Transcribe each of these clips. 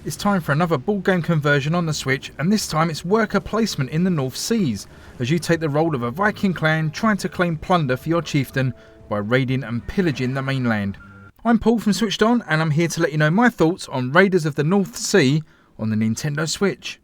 It's time for another board game conversion on the Switch, and this time it's worker placement in the North Seas, as you take the role of a Viking clan trying to claim plunder for your chieftain by raiding and pillaging the mainland. I'm Paul from SwitchedOn, and I'm here to let you know my thoughts on Raiders of the North Sea on the Nintendo Switch.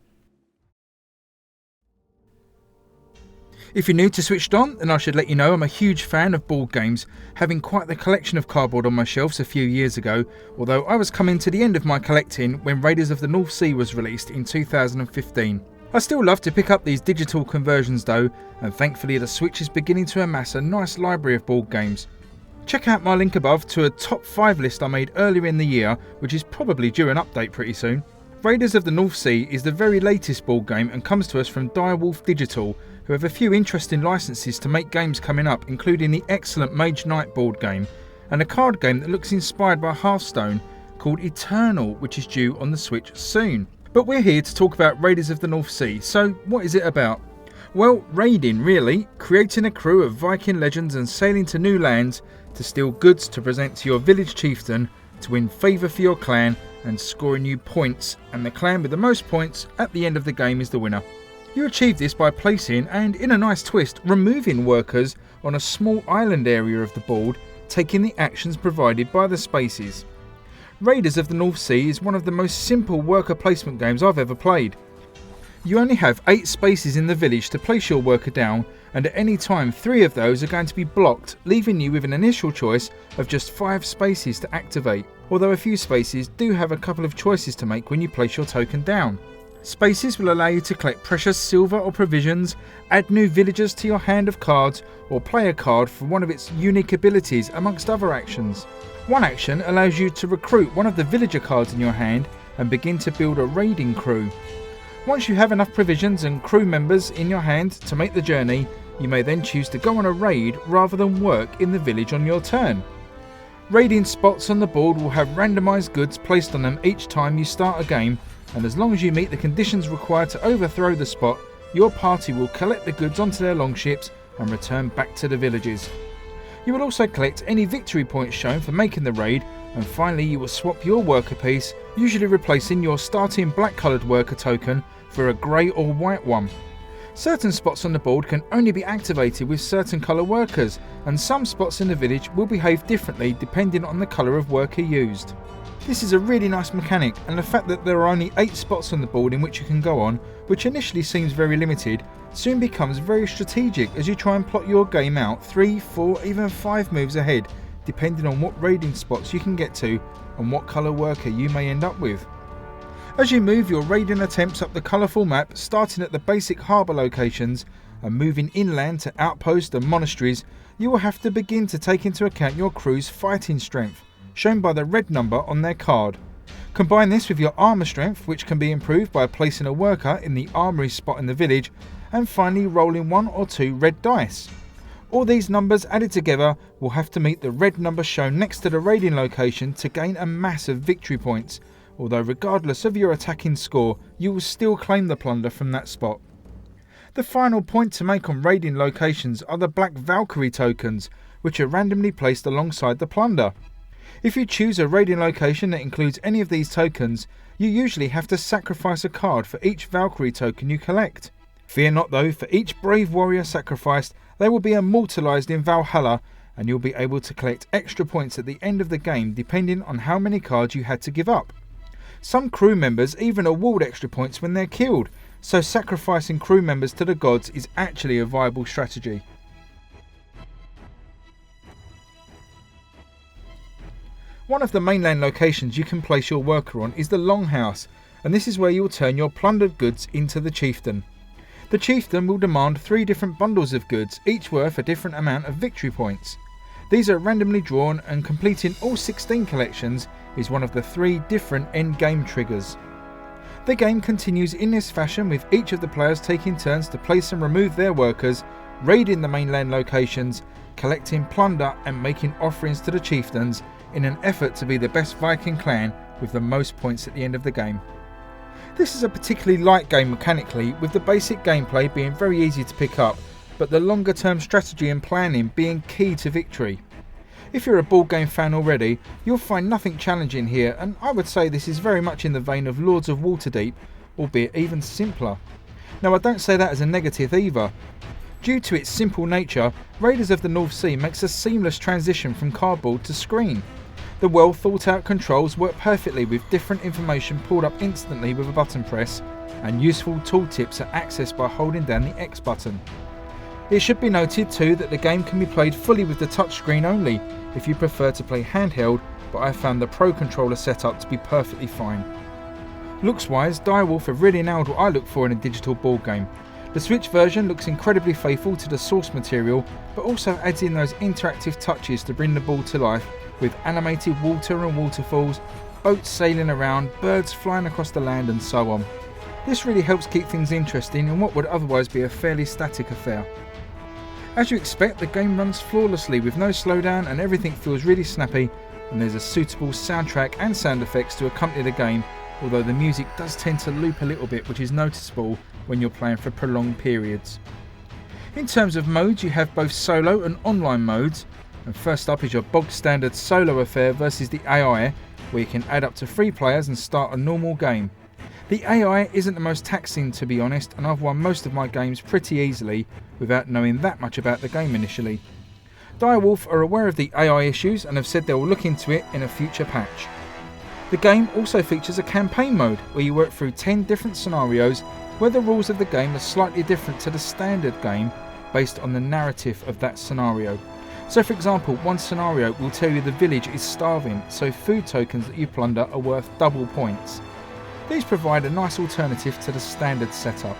If you're new to SwitchedOn, then I should let you know I'm a huge fan of board games, having quite the collection of cardboard on my shelves a few years ago, although I was coming to the end of my collecting when Raiders of the North Sea was released in 2015. I still love to pick up these digital conversions though, and thankfully the Switch is beginning to amass a nice library of board games. Check out my link above to a top 5 list I made earlier in the year, which is probably due an update pretty soon. Raiders of the North Sea is the very latest board game and comes to us from Direwolf Digital, who have a few interesting licenses to make games coming up, including the excellent Mage Knight board game and a card game that looks inspired by Hearthstone called Eternal, which is due on the Switch soon. But we're here to talk about Raiders of the North Sea, so what is it about? Well, raiding really, creating a crew of Viking legends and sailing to new lands to steal goods to present to your village chieftain to win favour for your clan and scoring you points, and the clan with the most points at the end of the game is the winner. You achieve this by placing and, in a nice twist, removing workers on a small island area of the board, taking the actions provided by the spaces. Raiders of the North Sea is one of the most simple worker placement games I've ever played. You only have 8 spaces in the village to place your worker down, and at any time 3 of those are going to be blocked, leaving you with an initial choice of just 5 spaces to activate, although a few spaces do have a couple of choices to make when you place your token down. Spaces will allow you to collect precious silver or provisions, add new villagers to your hand of cards, or play a card for one of its unique abilities, amongst other actions. One action allows you to recruit one of the villager cards in your hand and begin to build a raiding crew. Once you have enough provisions and crew members in your hand to make the journey, you may then choose to go on a raid rather than work in the village on your turn. Raiding spots on the board will have randomised goods placed on them each time you start a game, and as long as you meet the conditions required to overthrow the spot, your party will collect the goods onto their longships and return back to the villages. You will also collect any victory points shown for making the raid, and finally you will swap your worker piece, usually replacing your starting black coloured worker token for a grey or white one. Certain spots on the board can only be activated with certain colour workers, and some spots in the village will behave differently depending on the colour of worker used. This is a really nice mechanic, and the fact that there are only 8 spots on the board in which you can go on, which initially seems very limited, soon becomes very strategic as you try and plot your game out 3, 4, even 5 moves ahead, depending on what raiding spots you can get to and what colour worker you may end up with. As you move your raiding attempts up the colourful map, starting at the basic harbour locations and moving inland to outposts and monasteries, you will have to begin to take into account your crew's fighting strength, shown by the red number on their card. Combine this with your armour strength, which can be improved by placing a worker in the armoury spot in the village, and finally rolling 1 or 2 red dice. All these numbers added together will have to meet the red number shown next to the raiding location to gain a mass of victory points, although regardless of your attacking score, you will still claim the plunder from that spot. The final point to make on raiding locations are the black Valkyrie tokens, which are randomly placed alongside the plunder. If you choose a raiding location that includes any of these tokens, you usually have to sacrifice a card for each Valkyrie token you collect. Fear not though, for each brave warrior sacrificed, they will be immortalised in Valhalla, and you'll be able to collect extra points at the end of the game depending on how many cards you had to give up. Some crew members even award extra points when they're killed, so sacrificing crew members to the gods is actually a viable strategy. One of the mainland locations you can place your worker on is the Longhouse, and this is where you will turn your plundered goods into the Chieftain. The Chieftain will demand 3 different bundles of goods, each worth a different amount of victory points. These are randomly drawn, and completing all 16 collections is one of the 3 different end game triggers. The game continues in this fashion, with each of the players taking turns to place and remove their workers, raiding the mainland locations, collecting plunder and making offerings to the chieftains in an effort to be the best Viking clan with the most points at the end of the game. This is a particularly light game mechanically, with the basic gameplay being very easy to pick up, but the longer term strategy and planning being key to victory. If you're a board game fan already, you'll find nothing challenging here, and I would say this is very much in the vein of Lords of Waterdeep, albeit even simpler. Now, I don't say that as a negative either. Due to its simple nature, Raiders of the North Sea makes a seamless transition from cardboard to screen. The well thought out controls work perfectly with different information pulled up instantly with a button press, and useful tooltips are accessed by holding down the X button. It should be noted too that the game can be played fully with the touchscreen only if you prefer to play handheld, but I found the Pro controller setup to be perfectly fine. Looks wise, Direwolf have really nailed what I look for in a digital board game. The Switch version looks incredibly faithful to the source material, but also adds in those interactive touches to bring the board to life with animated water and waterfalls, boats sailing around, birds flying across the land and so on. This really helps keep things interesting in what would otherwise be a fairly static affair. As you expect, the game runs flawlessly with no slowdown and everything feels really snappy, and there's a suitable soundtrack and sound effects to accompany the game, although the music does tend to loop a little bit, which is noticeable when you're playing for prolonged periods. In terms of modes, you have both solo and online modes, and first up is your bog standard solo affair versus the AI, where you can add up to 3 players and start a normal game. The AI isn't the most taxing, to be honest, and I've won most of my games pretty easily without knowing that much about the game initially. Direwolf are aware of the AI issues and have said they will look into it in a future patch. The game also features a campaign mode where you work through 10 different scenarios where the rules of the game are slightly different to the standard game based on the narrative of that scenario. So for example, one scenario will tell you the village is starving, so food tokens that you plunder are worth double points. These provide a nice alternative to the standard setup.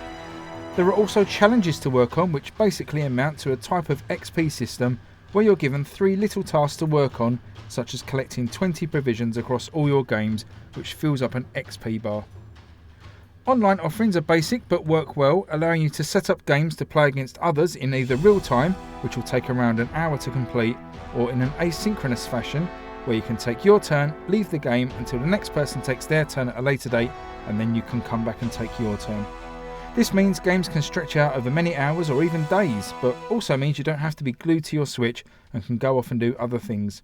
There are also challenges to work on, which basically amount to a type of XP system where you're given 3 little tasks to work on, such as collecting 20 provisions across all your games, which fills up an XP bar. Online offerings are basic but work well, allowing you to set up games to play against others in either real time, which will take around an hour to complete, or in an asynchronous fashion, where you can take your turn, leave the game until the next person takes their turn at a later date, and then you can come back and take your turn. This means games can stretch out over many hours or even days, but also means you don't have to be glued to your Switch and can go off and do other things.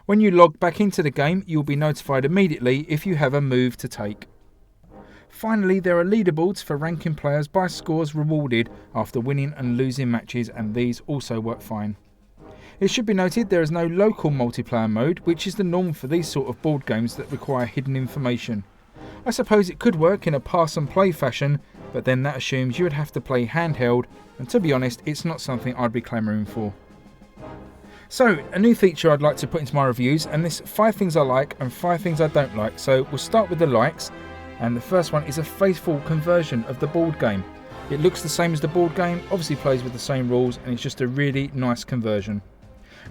When you log back into the game, you'll be notified immediately if you have a move to take. Finally, there are leaderboards for ranking players by scores rewarded after winning and losing matches, and these also work fine. It should be noted there is no local multiplayer mode, which is the norm for these sort of board games that require hidden information. I suppose it could work in a pass and play fashion, but then that assumes you would have to play handheld, and to be honest, it's not something I'd be clamouring for. So, a new feature I'd like to put into my reviews, and this 5 things I like and 5 things I don't like. So we'll start with the likes, and the first one is a faithful conversion of the board game. It looks the same as the board game, obviously plays with the same rules, and it's just a really nice conversion.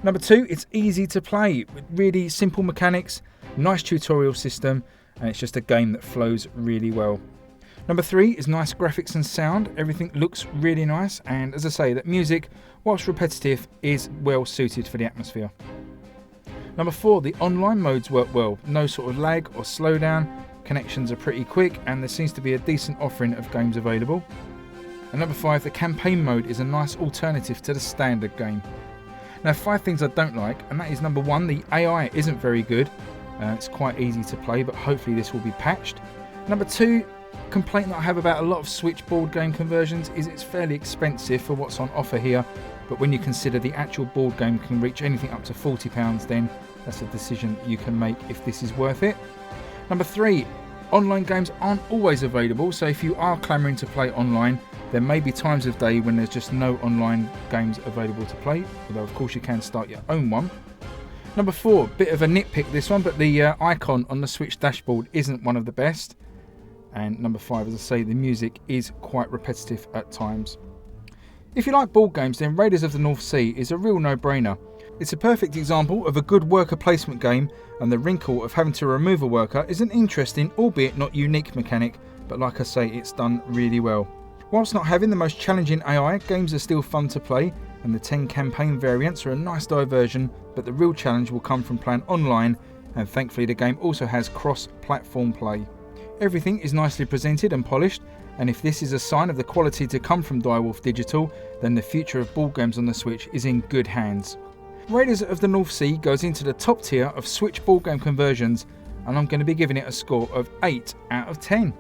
Number 2, it's easy to play, with really simple mechanics, nice tutorial system, and it's just a game that flows really well. Number 3 is nice graphics and sound. Everything looks really nice, and as I say, that music, whilst repetitive, is well suited for the atmosphere. Number 4, the online modes work well. No sort of lag or slowdown, connections are pretty quick, and there seems to be a decent offering of games available. And number 5, the campaign mode is a nice alternative to the standard game. Now, 5 things I don't like, and that is number 1, the AI isn't very good. It's quite easy to play, but hopefully this will be patched. Number 2, complaint that I have about a lot of Switch board game conversions is it's fairly expensive for what's on offer here, but when you consider the actual board game can reach anything up to £40, then that's a decision you can make if this is worth it. Number 3, online games aren't always available, so if you are clamouring to play online, there may be times of day when there's just no online games available to play, although of course you can start your own one. Number 4, bit of a nitpick this one, but the icon on the Switch dashboard isn't one of the best. And number 5, as I say, the music is quite repetitive at times. If you like board games, then Raiders of the North Sea is a real no-brainer. It's a perfect example of a good worker placement game, and the wrinkle of having to remove a worker is an interesting, albeit not unique mechanic, but like I say, it's done really well. Whilst not having the most challenging AI, games are still fun to play, and the 10 campaign variants are a nice diversion, but the real challenge will come from playing online, and thankfully the game also has cross-platform play. Everything is nicely presented and polished, and if this is a sign of the quality to come from Direwolf Digital, then the future of board games on the Switch is in good hands. Raiders of the North Sea goes into the top tier of Switch board game conversions, and I'm going to be giving it a score of 8 out of 10.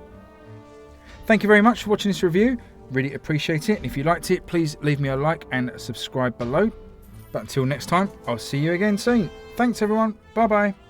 Thank you very much for watching this review, really appreciate it, and if you liked it please leave me a like and subscribe below. But until next time, I'll see you again soon. Thanks everyone, bye bye.